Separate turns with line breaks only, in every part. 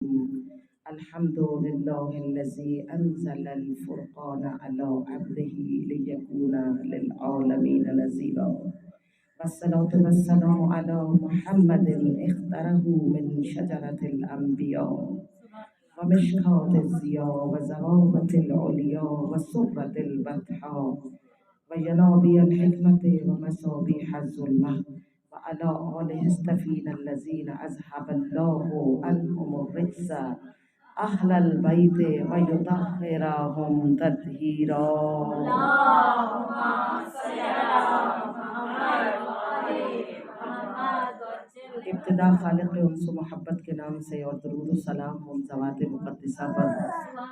الحمد لله الذي أنزل الفرقان على عبده ليكون للعالمين نذيرا، والصلاة والسلام على محمد اختره من شجرة الأنبياء ومشكاة الضياء وزهابة العليا وسرة البطحاء وينابيع الحكمة ومصابيح الظلمة، وعلى آله السفين الذين أذهب الله عنهم الرجس أهل البيت ويطهرهم تطهيرا.
اللهم صل على محمد وآل محمد وسلم.
ابتدا خالق انس و محبت کے نام سے اور درود و سلام ہم ذوات مقدسہ پر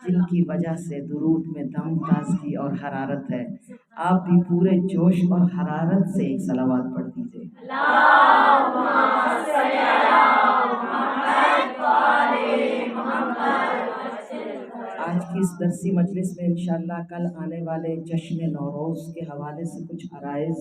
جن کی وجہ سے درود میں دم تازگی اور حرارت ہے. آپ بھی پورے جوش اور حرارت سے ایک صلوات پڑھ دیجئے.
اللهم صل على محمد وآل محمد وسلم.
آج کی اس درسی مجلس میں انشاءاللہ کل آنے والے جشن نوروز کے حوالے سے کچھ عرائض،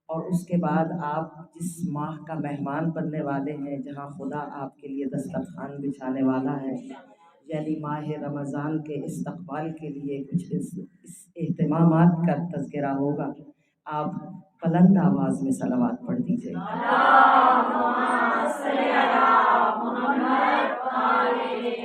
اور اس کے بعد آپ جس ماہ کا مہمان بننے والے ہیں، جہاں خدا آپ کے لیے دسترخوان بچھانے والا ہے، یعنی ماہ رمضان کے استقبال کے لیے کچھ اس اہتمامات کا تذکرہ ہوگا. آپ بلند آواز میں صلوات پڑھ دیجئے.
اللهم صل على محمد وآل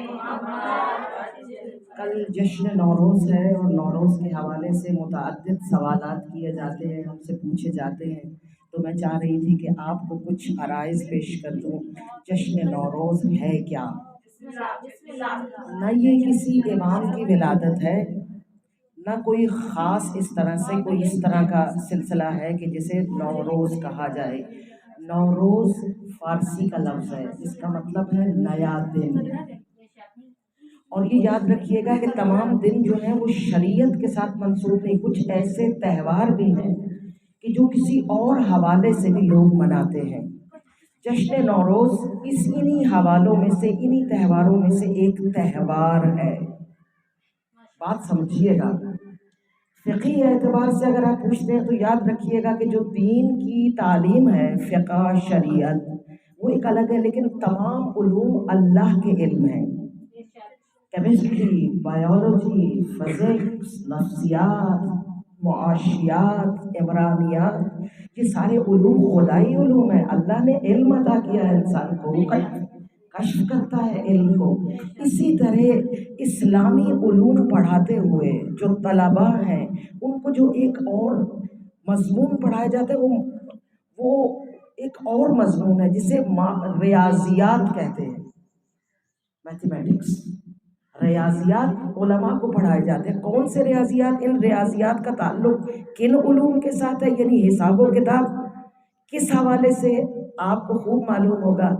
محمد وسلم.
کل جشن نوروز ہے اور نوروز کے حوالے سے متعدد سوالات کیے جاتے ہیں، ہم سے پوچھے جاتے ہیں، تو میں چاہ رہی تھی کہ آپ کو کچھ عرائض پیش کر دوں. جشن نوروز ہے کیا؟
بسم اللہ.
نہ یہ کسی امام کی ولادت ہے، نہ کوئی خاص اس طرح سے کوئی اس طرح کا سلسلہ ہے کہ جسے نوروز کہا جائے. نوروز فارسی کا لفظ ہے، جس کا مطلب ہے نیا دن. اور یہ یاد رکھیے گا کہ تمام دن جو ہیں وہ شریعت کے ساتھ منسوب نہیں. کچھ ایسے تہوار بھی ہیں کہ جو کسی اور حوالے سے بھی لوگ مناتے ہیں. جشن نوروز انہی حوالوں میں سے، انہی تہواروں میں سے ایک تہوار ہے. بات سمجھیے گا. فقہی اعتبار سے اگر آپ پوچھتے ہیں تو یاد رکھیے گا کہ جو دین کی تعلیم ہے، فقہ، شریعت، وہ ایک الگ ہے، لیکن تمام علوم اللہ کے علم ہیں. کیمسٹری، بایولوجی، فزکس، نفسیات، معاشیات، عمرانیات، یہ سارے علوم خدائی علوم ہیں. اللہ نے علم عطا کیا ہے انسان کو، وہ کشف کرتا ہے علم کو. اسی طرح اسلامی علوم پڑھاتے ہوئے جو طلباء ہیں ان کو جو ایک اور مضمون پڑھایا جاتا ہے، وہ ایک اور مضمون ہے جسے ریاضیات کہتے ہیں. میتھمیٹکس، ریاضیات علماء کو پڑھائے جاتے ہیں. کون سے ریاضیات؟ ان ریاضیات کا تعلق کن علوم کے ساتھ ہے؟ یعنی حساب و کتاب. کس حوالے سے؟ آپ کو خوب معلوم ہوگا.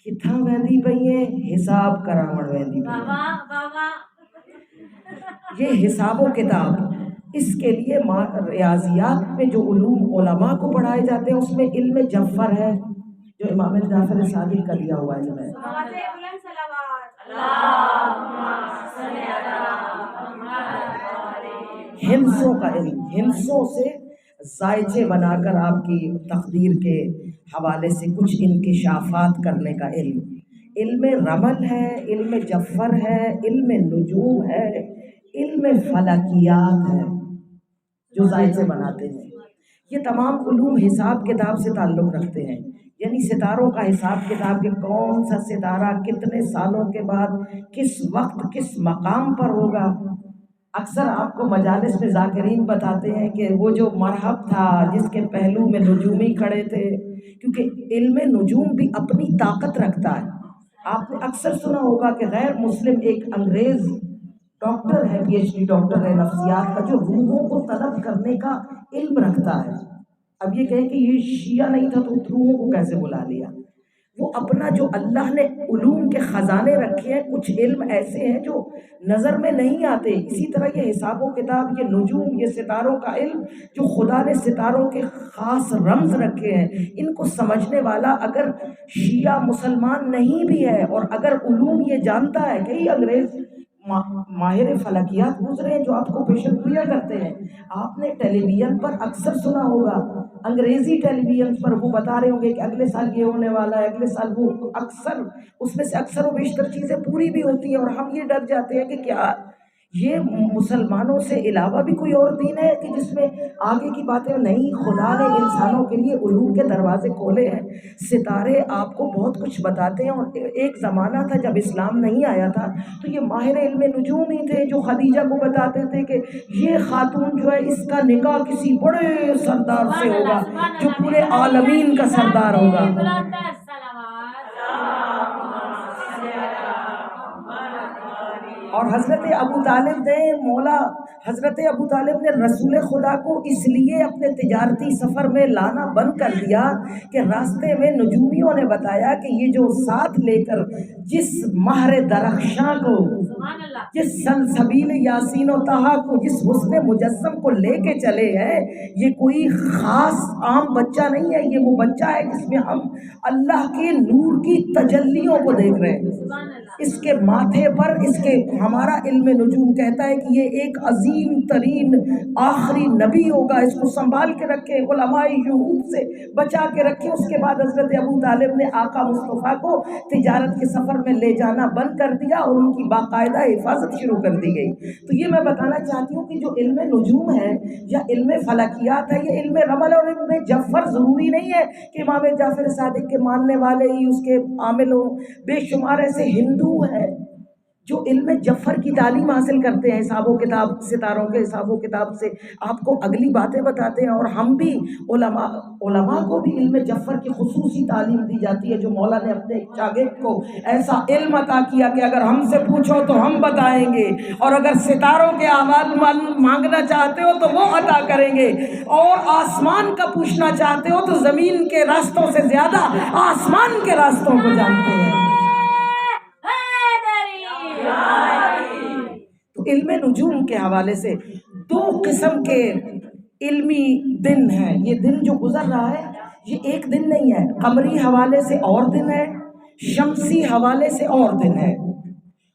کتھا ویندی پئی ہے؟ حساب کراون ویندی پئی ہے. یہ حساب و کتاب، اس کے لیے ریاضیات میں جو علوم علماء کو پڑھائے جاتے ہیں اس میں علم جعفر ہے، جو امام جعفر صادق کا دیا ہوا علم ہے. ہندسوں کا علم، ہندسوں سے زائچے بنا کر آپ کی تقدیر کے حوالے سے کچھ انکشافات کرنے کا علم. علم رمل ہے، علم جعفر ہے، علم نجوم ہے، علم فلکیات ہے جو زائچے بناتے ہیں. یہ تمام علوم حساب کتاب سے تعلق رکھتے ہیں، یعنی ستاروں کا حساب کتاب کہ کون سا ستارہ کتنے سالوں کے بعد کس وقت کس مقام پر ہوگا. اکثر آپ کو مجالس میں ذاکرین بتاتے ہیں کہ وہ جو مرحب تھا جس کے پہلو میں نجومی کھڑے تھے، کیونکہ علم نجوم بھی اپنی طاقت رکھتا ہے. آپ نے اکثر سنا ہوگا کہ غیر مسلم ایک انگریز ڈاکٹر ہے، پی ایچ ڈی ڈاکٹر ہے نفسیات کا، جو روحوں کو طلب کرنے کا علم رکھتا ہے. اب یہ کہیں کہ یہ شیعہ نہیں تھا تو روحوں کو کیسے بلا لیا؟ وہ اپنا جو اللہ نے علوم کے خزانے رکھے ہیں، کچھ علم ایسے ہیں جو نظر میں نہیں آتے. اسی طرح یہ حساب و کتاب، یہ نجوم، یہ ستاروں کا علم جو خدا نے ستاروں کے خاص رمز رکھے ہیں، ان کو سمجھنے والا اگر شیعہ مسلمان نہیں بھی ہے اور اگر علوم یہ جانتا ہے کہ یہ انگریز ماہر فلکیات گزرے ہیں جو آپ کو پیشن گوئیاں کرتے ہیں. آپ نے ٹیلی ویژن پر اکثر سنا ہوگا، انگریزی ٹیلی ویژن پر وہ بتا رہے ہوں گے کہ اگلے سال یہ ہونے والا ہے، اگلے سال وہ. اکثر اس میں سے اکثر و بیشتر چیزیں پوری بھی ہوتی ہیں اور ہم یہ ڈر جاتے ہیں کہ کیا یہ مسلمانوں سے علاوہ بھی کوئی اور دین ہے کہ جس میں آگے کی باتیں نہیں. خدا نے انسانوں کے لیے علوم کے دروازے کھولے ہیں. ستارے آپ کو بہت کچھ بتاتے ہیں. اور ایک زمانہ تھا جب اسلام نہیں آیا تھا تو یہ ماہر علم نجوم ہی تھے جو خدیجہ کو بتاتے تھے کہ یہ خاتون جو ہے اس کا نکاح کسی بڑے سردار سے ہوگا جو پورے عالمین کا سردار ہوگا. اور حضرت ابو طالب نے رسول خدا کو اس لیے اپنے تجارتی سفر میں لانا بند کر دیا کہ راستے میں نجومیوں نے بتایا کہ یہ جو ساتھ لے کر جس مہر درخشاں کو، جس سلسبیل یاسین و طہا کو، جس حسن مجسم کو لے کے چلے ہیں، یہ کوئی خاص عام بچہ نہیں ہے. یہ وہ بچہ ہے جس میں ہم اللہ کے نور کی تجلیوں کو دیکھ رہے ہیں. اس کے ماتھے پر ہمارا علم نجوم کہتا ہے کہ یہ ایک عظیم ترین آخری نبی ہوگا. اس کو سنبھال کے رکھیں، علماء یہود سے بچا کے رکھیں. اس کے بعد حضرت ابو طالب نے آقا مصطفیٰ کو تجارت کے سفر میں لے جانا بند کر دیا اور ان کی باقاعدہ حفاظت شروع کر دی گئی. تو یہ میں بتانا چاہتی ہوں کہ جو علم نجوم ہے یا علم فلکیات ہے، یہ علم رمل اور علم جعفر ضروری نہیں ہے کہ امام جعفر صادق کے ماننے والے ہی اس کے عامل ہوں. بے شمار ایسے ہندو ہیں جو علم جعفر کی تعلیم حاصل کرتے ہیں، حساب و کتاب، ستاروں کے حساب و کتاب سے آپ کو اگلی باتیں بتاتے ہیں. اور ہم بھی علماء کو بھی علم جعفر کی خصوصی تعلیم دی جاتی ہے. جو مولا نے اپنے ایک شاگرد کو ایسا علم عطا کیا کہ اگر ہم سے پوچھو تو ہم بتائیں گے، اور اگر ستاروں کے آواز مانگنا چاہتے ہو تو وہ عطا کریں گے، اور آسمان کا پوچھنا چاہتے ہو تو زمین کے راستوں سے زیادہ آسمان کے راستوں کو جانتے ہیں. تو علم نجوم کے حوالے سے دو قسم کے علمی دن ہیں. یہ دن جو گزر رہا ہے یہ ایک دن نہیں ہے، قمری حوالے سے اور دن ہے، شمسی حوالے سے اور دن ہے.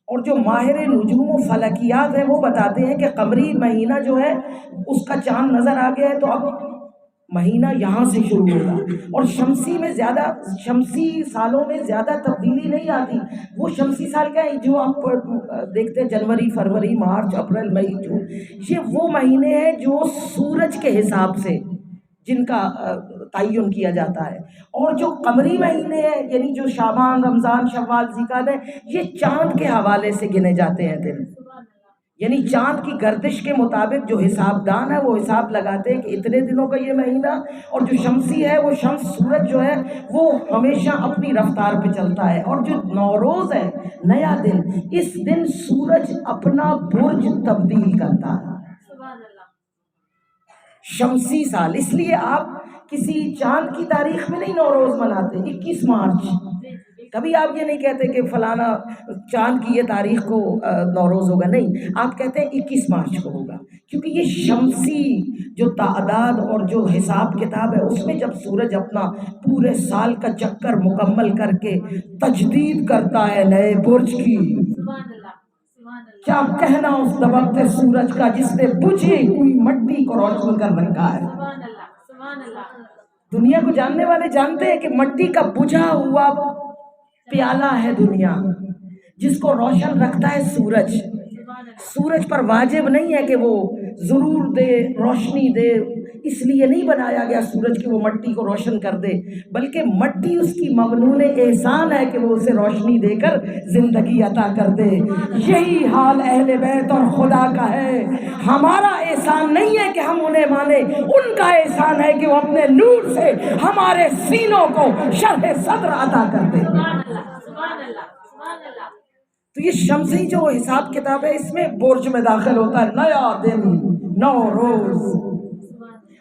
اور جو ماہر نجوم و فلکیات ہیں وہ بتاتے ہیں کہ قمری مہینہ جو ہے اس کا چاند نظر آ گیا ہے تو اب مہینہ یہاں سے شروع ہوگا. اور شمسی سالوں میں زیادہ تبدیلی نہیں آتی. وہ شمسی سال کا ہے جو آپ دیکھتے ہیں جنوری، فروری، مارچ، اپریل، مئی، جون، یہ وہ مہینے ہیں جو سورج کے حساب سے جن کا تعین کیا جاتا ہے. اور جو قمری مہینے ہیں یعنی جو شعبان، رمضان، شوال، ذوالقعدہ ہیں، یہ چاند کے حوالے سے گنے جاتے ہیں دن. یعنی چاند کی گردش کے مطابق جو حساب دان ہے وہ حساب لگاتے ہیں کہ اتنے دنوں کا یہ مہینہ. اور جو شمسی ہے وہ سورج جو ہے وہ ہمیشہ اپنی رفتار پہ چلتا ہے. اور جو نوروز ہے، نیا دن، اس دن سورج اپنا برج تبدیل کرتا ہے. شمسی سال، اس لیے آپ کسی چاند کی تاریخ میں نہیں نوروز مناتے 21 مارچ. کبھی آپ یہ نہیں کہتے کہ فلانا چاند کی یہ تاریخ کو نوروز ہوگا، نہیں، آپ کہتے ہیں 21 مارچ کو ہوگا. کیونکہ یہ شمسی جو تعداد اور جو حساب کتاب ہے اس میں جب سورج اپنا پورے سال کا چکر مکمل کر کے تجدید کرتا ہے نئے برج کی، کیا کہنا اس دبکتے سورج کا جس نے بجھی ہوئی مٹی کو روشن کر رکھا ہے. دنیا کو جاننے والے جانتے ہیں کہ مٹی کا بجھا ہوا پیالہ ہے دنیا، جس کو روشن رکھتا ہے سورج. سورج پر واجب نہیں ہے کہ وہ ضرور دے، روشنی دے، اس لیے نہیں بنایا گیا سورج کہ وہ مٹی کو روشن کر دے، بلکہ مٹی اس کی ممنون احسان ہے کہ وہ اسے روشنی دے کر زندگی عطا کر دے. یہی حال اہل بیت اور خدا کا ہے. ہمارا احسان نہیں ہے کہ ہم انہیں مانیں، ان کا احسان ہے کہ وہ اپنے نور سے ہمارے سینوں کو شرح صدر عطا کر دے. تو یہ شمسی جو حساب کتاب ہے اس میں برج میں داخل ہوتا ہے نیا دن، نوروز.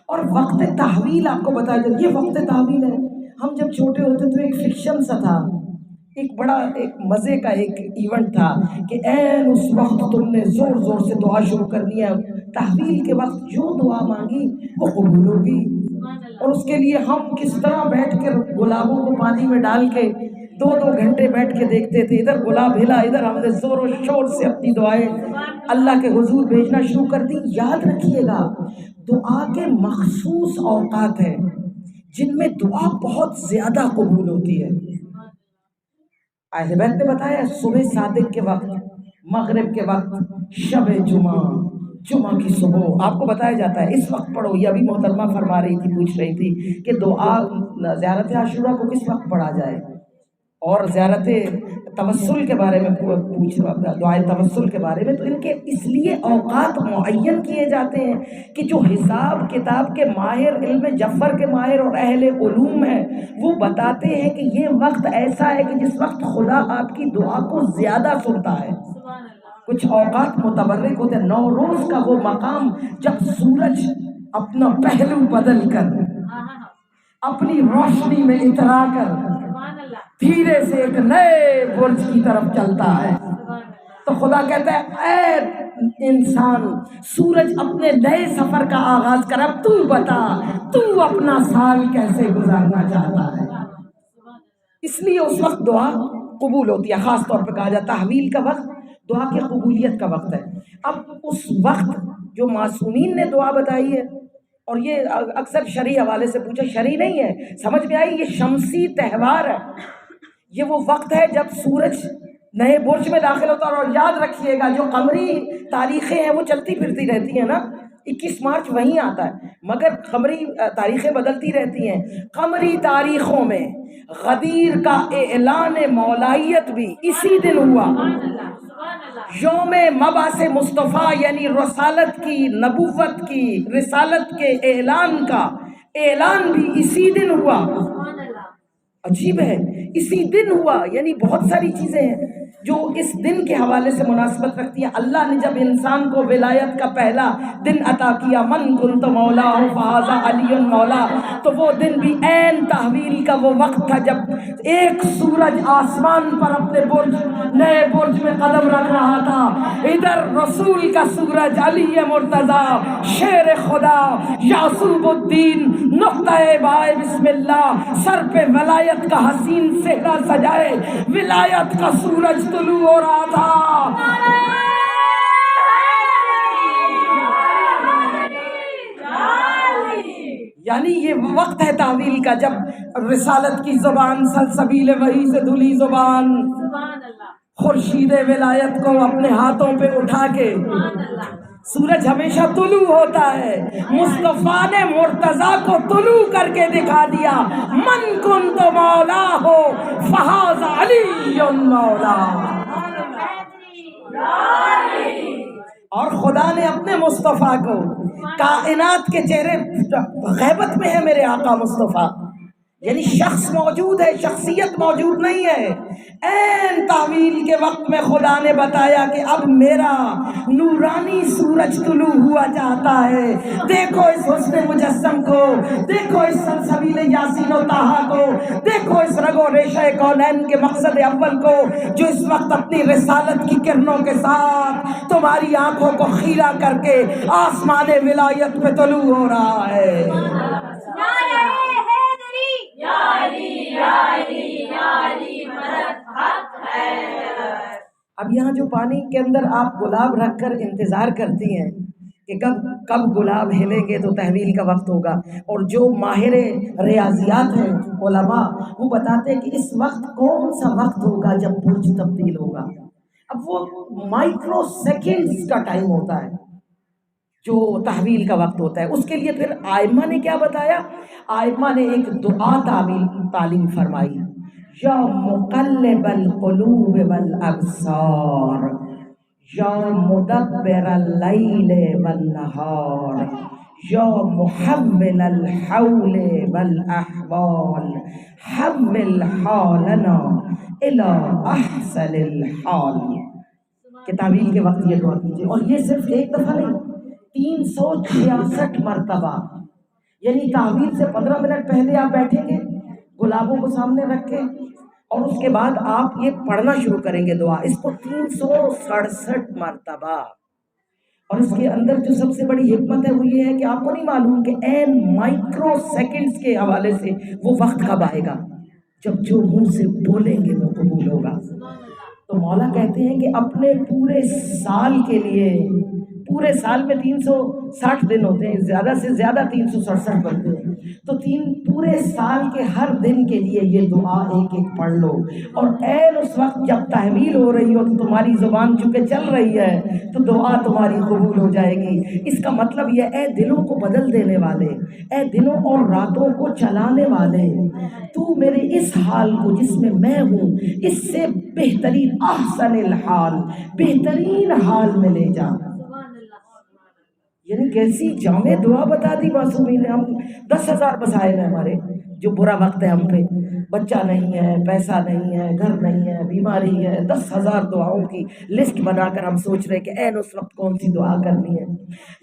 اور وقت تحویل آپ کو بتایا جائے، یہ وقت تحویل ہے. ہم جب چھوٹے ہوتے تو ایک فکشن سا تھا، ایک بڑا ایک مزے کا ایک ایونٹ تھا کہ این اس وقت تم نے زور زور سے دعا شروع کرنی ہے، تحویل کے وقت جو دعا مانگی وہ قبول ہوگی. اور اس کے لیے ہم کس طرح بیٹھ کر گلابوں کو پانی میں ڈال کے 2 گھنٹے بیٹھ کے دیکھتے تھے، ادھر گلاب ہلا، ادھر ہم نے زور و شور سے اپنی دعائیں اللہ کے حضور بھیجنا شروع کر دی۔ یاد رکھیے گا، دعا کے مخصوص اوقات ہیں جن میں دعا بہت زیادہ قبول ہوتی ہے۔ اہل بیت نے بتایا صبح صادق کے وقت، مغرب کے وقت، شب جمعہ کی صبح آپ کو بتایا جاتا ہے اس وقت پڑھو۔ یہ ابھی محترمہ فرما رہی تھی، پوچھ رہی تھی کہ دعا زیارت عاشورہ کو کس وقت پڑھا جائے، اور زیارت توسل کے بارے میں پوچھ دعائے توسل کے بارے میں، تو ان کے اس لیے اوقات معین کیے جاتے ہیں کہ جو حساب کتاب کے ماہر، علم جفر کے ماہر اور اہل علوم ہیں وہ بتاتے ہیں کہ یہ وقت ایسا ہے کہ جس وقت خدا آپ کی دعا کو زیادہ سنتا ہے۔ کچھ اوقات متبرک ہوتے ہیں۔ نوروز کا وہ مقام جب سورج اپنا پہلو بدل کر اپنی روشنی میں اترا کر دھیرے سے ایک نئے برج کی طرف چلتا ہے، تو خدا کہتا ہے اے انسان، سورج اپنے نئے سفر کا آغاز کر، اب تو بتا تو اپنا سال کیسے گزارنا چاہتا ہے۔ اس لیے اس وقت دعا قبول ہوتی ہے۔ خاص طور پہ کہا جاتا ہے تحویل کا وقت دعا کی قبولیت کا وقت ہے۔ اب اس وقت جو معصومین نے دعا بتائی ہے، اور یہ اکثر شرعی حوالے سے پوچھا، شرعی نہیں ہے، سمجھ میں آئی، یہ شمسی تہوار ہے۔ یہ وہ وقت ہے جب سورج نئے برج میں داخل ہوتا ہے، اور یاد رکھیے گا جو قمری تاریخیں ہیں وہ چلتی پھرتی رہتی ہیں نا، 21 مارچ وہیں آتا ہے، مگر قمری تاریخیں بدلتی رہتی ہیں۔ قمری تاریخوں میں غدیر کا اعلان مولائیت بھی اسی دن ہوا۔ یوم مبعث مصطفیٰ یعنی رسالت کی، نبوت کی، رسالت کے اعلان کا اعلان بھی اسی دن ہوا۔ عجیب ہے، اسی دن ہوا، یعنی بہت ساری چیزیں ہیں جو اس دن کے حوالے سے مناسبت رکھتی ہیں۔ اللہ نے جب انسان کو ولایت کا پہلا دن عطا کیا، من کنت مولا فہذا علی مولا، تو وہ دن بھی عین تحویل کا وہ وقت تھا جب ایک سورج آسمان پر اپنے برج، نئے برج میں قدم رکھ رہا تھا، ادھر رسول کا سورج علی مرتضی شیر خدا یعصوب الدین نقطۂ بائے بسم اللہ سر پہ ولایت کا حسین صحرا سجائے ولایت کا سورج طلوع ہو رہا تھا۔ یعنی یہ وقت ہے تحویل کا جب رسالت کی زبان سلسبیل وحی سے دھلی زبان خورشید ولایت کو اپنے ہاتھوں پہ اٹھا کے، سورج ہمیشہ طلوع ہوتا ہے، مصطفیٰ نے مرتضیٰ کو طلوع کر کے دکھا دیا، من کنت مولا ہو فہذا علی مولا۔ اور خدا نے اپنے مصطفیٰ کو، کائنات کے چہرے غیبت میں ہے میرے آقا مصطفیٰ، یعنی شخص موجود ہے، شخصیت موجود نہیں ہے، عین تعویل کے وقت میں خدا نے بتایا کہ اب میرا نورانی سورج طلوع ہوا چاہتا ہے۔ دیکھو اس حسن مجسم کو، دیکھو اس سلسبیل یاسین و طٰہٰ کو، دیکھو اس رگ و ریشہ کونین کے مقصد اول کو، جو اس وقت اپنی رسالت کی کرنوں کے ساتھ تمہاری آنکھوں کو خیرہ کر کے آسمان ولایت پہ طلوع ہو رہا ہے۔ اب یہاں جو پانی کے اندر آپ گلاب رکھ کر انتظار کرتی ہیں کہ کب گلاب ہلیں گے تو تحویل کا وقت ہوگا، اور جو ماہر ریاضیات ہیں علماء وہ بتاتے ہیں کہ اس وقت کون سا وقت ہوگا جب برج تبدیل ہوگا۔ اب وہ مائکرو سیکنڈز کا ٹائم ہوتا ہے جو تحویل کا وقت ہوتا ہے۔ اس کے لیے پھر آئمہ نے کیا بتایا؟ آئمہ نے ایک دعا تعلیم فرمائی، یا مقلب القلوب والابصار، یا مدبر اللیل والنہار، یا محول الحول والاحوال، حول حالنا الی احسن الحال۔ کہ تعویل کے وقت یہ دعا کیجیے، اور یہ صرف ایک دفعہ نہیں، 366 مرتبہ، یعنی تعویل سے 15 منٹ پہلے آپ بیٹھیں گے گلابوں کو سامنے رکھ کے، اور اس کے بعد آپ یہ پڑھنا شروع کریں گے دعا، اس کو 367 مرتبہ۔ اور اس کے اندر جو سب سے بڑی حکمت ہے وہ یہ ہے کہ آپ کو نہیں معلوم کہ این مائکرو سیکنڈز کے حوالے سے وہ وقت کب آئے گا۔ جب جو منہ سے بولیں گے وہ قبول ہوگا۔ تو مولا کہتے ہیں کہ اپنے پورے سال کے لیے، پورے سال میں 360 دن ہوتے ہیں، زیادہ سے زیادہ 367 بنتے ہیں، تو پورے سال کے ہر دن کے لیے یہ دعا ایک ایک پڑھ لو، اور عین اس وقت جب تحویل ہو رہی ہو تو تمہاری زبان چونکہ چل رہی ہے تو دعا تمہاری قبول ہو جائے گی۔ اس کا مطلب یہ، اے دلوں کو بدل دینے والے، اے دنوں اور راتوں کو چلانے والے، تو میرے اس حال کو جس میں ہوں اس سے بہترین، احسن الحال، بہترین حال میں لے جا۔ یعنی کیسی جامع دعا بتا دی معصومین نے۔ ہم 10,000 مسائل ہیں ہمارے، جو برا وقت ہے ہم پہ، بچہ نہیں ہے، پیسہ نہیں ہے، گھر نہیں ہے، بیماری ہے، 10,000 دعاؤں کی لسٹ بنا کر ہم سوچ رہے کہ عین اس وقت کون سی دعا کرنی ہے۔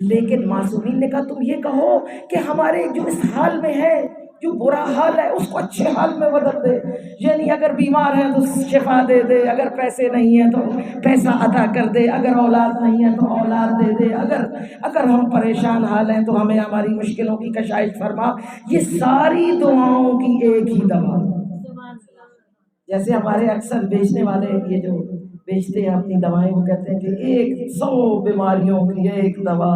لیکن معصومین نے کہا تم یہ کہو کہ ہمارے جو اس حال میں ہے، جو برا حال ہے اس کو اچھے حال میں بدل دے، یعنی اگر بیمار ہے تو شفا دے دے، اگر پیسے نہیں ہیں تو پیسہ عطا کر دے، اگر اولاد نہیں ہے تو اولاد دے دے، اگر ہم پریشان حال ہیں تو ہمیں ہماری مشکلوں کی کشائش فرما۔ یہ ساری دعاؤں کی ایک ہی دوا، جیسے ہمارے اکثر بیچنے والے یہ جو بیچتے ہیں اپنی دوائیں، وہ کہتے ہیں کہ 100 بیماریوں کی ایک دوا،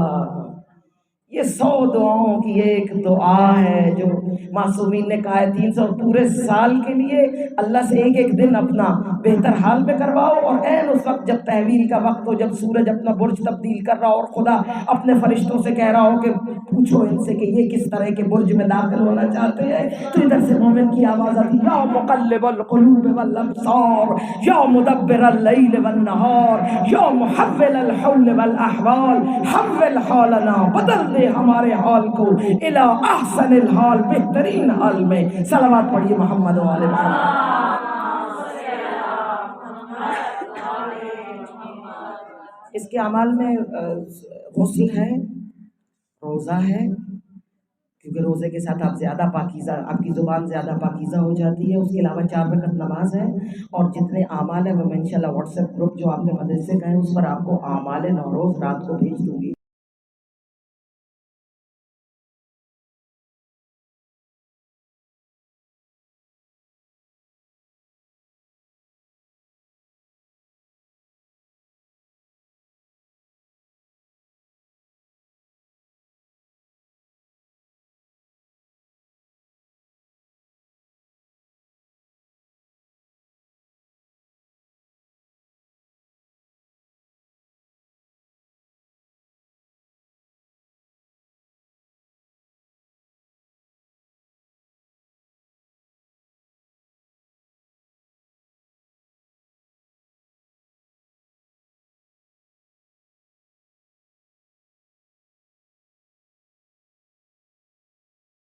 یہ 100 دعاؤں کی ایک دعا ہے جو معصومین نے کہا ہے 300 پورے سال کے لیے اللہ سے ایک ایک دن اپنا بہتر حال میں کرواؤ، اور عین اس وقت جب تحویل کا وقت ہو، جب سورج اپنا برج تبدیل کر رہا ہو اور خدا اپنے فرشتوں سے کہہ رہا ہو کہ پوچھو ان سے کہ یہ کس طرح کے برج میں داخل ہونا چاہتے ہیں، تو ادھر سے مومن کی آواز آتی، یا مقلب القلوب والابصار، یا مدبر اللیل والنہار، یا محول الحول والاحوال، حول حالنا، بدل دے ہمارے حال کو الی احسن الحال، بہترین حال میں۔ صلوات پڑھیے محمد و آل محمد۔ اس کے اعمال میں غسل ہے، روزہ ہے، کیونکہ روزے کے ساتھ آپ زیادہ پاکیزہ، آپ کی زبان زیادہ پاکیزہ ہو جاتی ہے۔ اس کے علاوہ 4 رکعت نماز ہے، اور جتنے اعمال ہیں وہ میں انشاءاللہ واٹس ایپ گروپ جو آپ کے مدرسے کا ہے اس پر آپ کو اعمال نوروز رات کو بھیج دوں گی۔